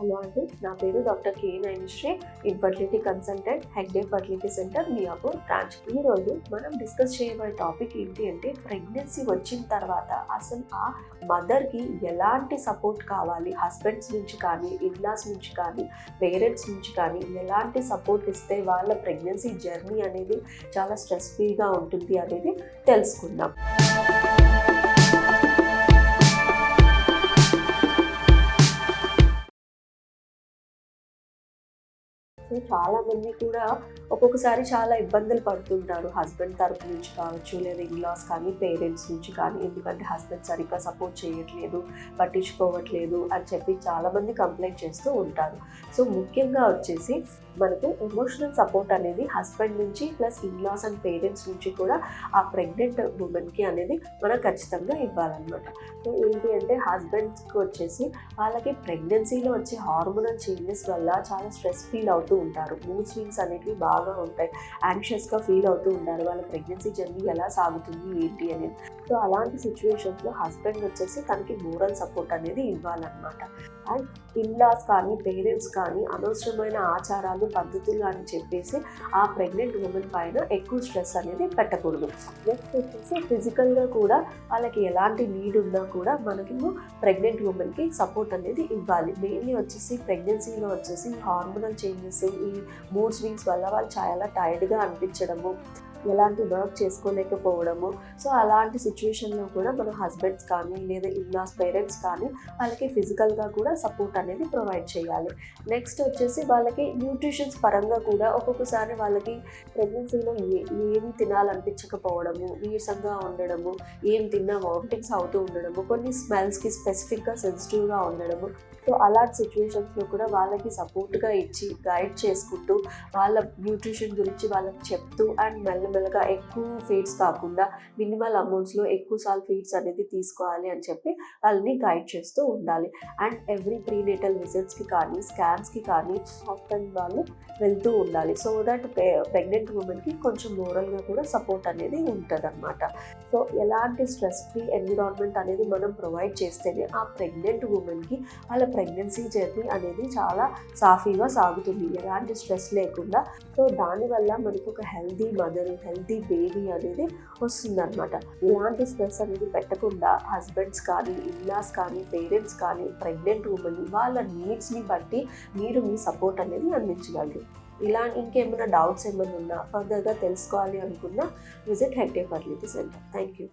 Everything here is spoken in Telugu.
హలో అండి, నా పేరు doctor K Nainishri, infertility consultant, Hegde fertility centre, Miyapur branch. ఈరోజు మనం డిస్కస్ చేయబోయే టాపిక్ ఏంటి అంటే, ప్రెగ్నెన్సీ వచ్చిన తర్వాత అసలు ఆ మదర్కి ఎలాంటి సపోర్ట్ కావాలి, హస్బెండ్స్ నుంచి కానీ, ఇన్లాస్ నుంచి కానీ, పేరెంట్స్ నుంచి కానీ ఎలాంటి సపోర్ట్ ఇస్తే వాళ్ళ ప్రెగ్నెన్సీ జర్నీ అనేది చాలా స్ట్రెస్ ఫ్రీగా ఉంటుంది అనేది తెలుసుకుందాం. సో చాలామంది కూడా ఒక్కొక్కసారి చాలా ఇబ్బందులు పడుతుంటారు, హస్బెండ్ తరపు నుంచి కావచ్చు, లేదా ఇన్లాస్ కానీ, పేరెంట్స్ నుంచి కానీ. ఎందుకంటే హస్బెండ్ సరిగ్గా సపోర్ట్ చేయట్లేదు, పట్టించుకోవట్లేదు అని చెప్పి చాలామంది కంప్లైంట్ చేస్తూ ఉంటారు. సో ముఖ్యంగా వచ్చేసి మనకు ఎమోషనల్ సపోర్ట్ అనేది హస్బెండ్ నుంచి ప్లస్ ఇన్లాస్ అండ్ పేరెంట్స్ నుంచి కూడా ఆ ప్రెగ్నెంట్ ఉమెన్కి అనేది మనం ఖచ్చితంగా ఇవ్వాలన్నమాట. సో ఏంటి అంటే, హస్బెండ్స్కి వచ్చేసి వాళ్ళకి ప్రెగ్నెన్సీలో వచ్చే హార్మోనల్ చేంజెస్ వల్ల చాలా స్ట్రెస్ ఫీల్ అవుతూ ఉంటారు, మూడ్ స్వింగ్స్ అనేవి బాగా ఉంటాయి, యాంగ్షియస్గా ఫీల్ అవుతూ ఉంటారు, వాళ్ళ ప్రెగ్నెన్సీ జర్నీ ఎలా సాగుతుంది ఏంటి అనేది. సో అలాంటి సిచ్యువేషన్స్లో హస్బెండ్ వచ్చేసి తనకి మోరల్ సపోర్ట్ అనేది ఇవ్వాలన్నమాట. అండ్ ఇన్లాస్ కానీ, పేరెంట్స్ కానీ అనవసరమైన ఆచారాలు, పద్ధతులు అని చెప్పేసి ఆ ప్రెగ్నెంట్ ఉమెన్ పైన ఎక్కువ స్ట్రెస్ అనేది పెట్టకూడదు. నెక్స్ట్ వచ్చేసి ఫిజికల్గా కూడా వాళ్ళకి ఎలాంటి నీడ్ ఉన్నా కూడా మనకి ప్రెగ్నెంట్ ఉమెన్కి సపోర్ట్ అనేది ఇవ్వాలి. మెయిన్లీ వచ్చేసి ప్రెగ్నెన్సీలో వచ్చేసి హార్మోనల్ చేంజెస్, ఈ మూడ్ స్వింగ్స్ వల్ల వాళ్ళు చాలా టైర్డ్గా అనిపించడము, ఎలాంటి వర్క్ చేసుకోలేకపోవడము. సో అలాంటి సిచ్యువేషన్లో కూడా మన హస్బెండ్స్ కానీ, లేదా ఇన్లాస్ పేరెంట్స్ కానీ వాళ్ళకి ఫిజికల్గా కూడా సపోర్ట్ అనేది ప్రొవైడ్ చేయాలి. నెక్స్ట్ వచ్చేసి వాళ్ళకి న్యూట్రిషన్స్ పరంగా కూడా ఒక్కొక్కసారి వాళ్ళకి ప్రెగ్నెన్సీలో ఏమి తినాలనిపించకపోవడము, నీరసంగా ఉండడము, ఏం తిన్నా వామిటింగ్స్ అవుతూ ఉండడము, కొన్ని స్మెల్స్కి స్పెసిఫిక్గా సెన్సిటివ్గా ఉండడము. సో అలాంటి సిచ్యువేషన్స్లో కూడా వాళ్ళకి సపోర్ట్గా ఇచ్చి గైడ్ చేసుకుంటూ, వాళ్ళ న్యూట్రిషన్ గురించి వాళ్ళకి చెప్తూ, అండ్ మెల్లమెల్లగా ఎక్కువ ఫీడ్స్ కాకుండా మినిమల్ అమౌంట్స్లో ఎక్కువసార్లు ఫీడ్స్ అనేది తీసుకోవాలి అని చెప్పి వాళ్ళని గైడ్ చేస్తూ ఉండాలి. అండ్ ఎవ్రీ ప్రీనేటల్ విజిట్స్కి కానీ, స్కాన్స్కి కానీ హస్బెండ్ వాళ్ళు వెళ్తూ ఉండాలి. సో దట్ ప్రెగ్నెంట్ ఉమెన్కి కొంచెం మోరల్గా కూడా సపోర్ట్ అనేది ఉంటుంది అన్నమాట. సో ఎలాంటి స్ట్రెస్ ఫ్రీ ఎన్విరాన్మెంట్ అనేది మనం ప్రొవైడ్ చేస్తేనే ఆ ప్రెగ్నెంట్ ఉమెన్కి వాళ్ళ ప్రెగ్నెన్సీ జర్నీ అనేది చాలా సాఫీగా సాగుతుంది, ఎలాంటి స్ట్రెస్ లేకుండా. సో దానివల్ల మనకు ఒక హెల్దీ మదర్, హెల్దీ బేబీ అనేది వస్తుందన్నమాట. ఇలాంటి స్ట్రెస్ అనేది పెట్టకుండా హస్బెండ్స్ కానీ, ఇన్లాస్ కానీ, పేరెంట్స్ కానీ ప్రెగ్నెంట్ ఉమెన్ వాళ్ళ నీడ్స్ని బట్టి మీరు మీ సపోర్ట్ అనేది అందించగలరు. ఇలా ఇంకేమైనా డౌట్స్ ఏమైనా ఉన్నా, ఫర్దర్గా తెలుసుకోవాలి అనుకున్నా visit Hegde fertility centre. Thank you.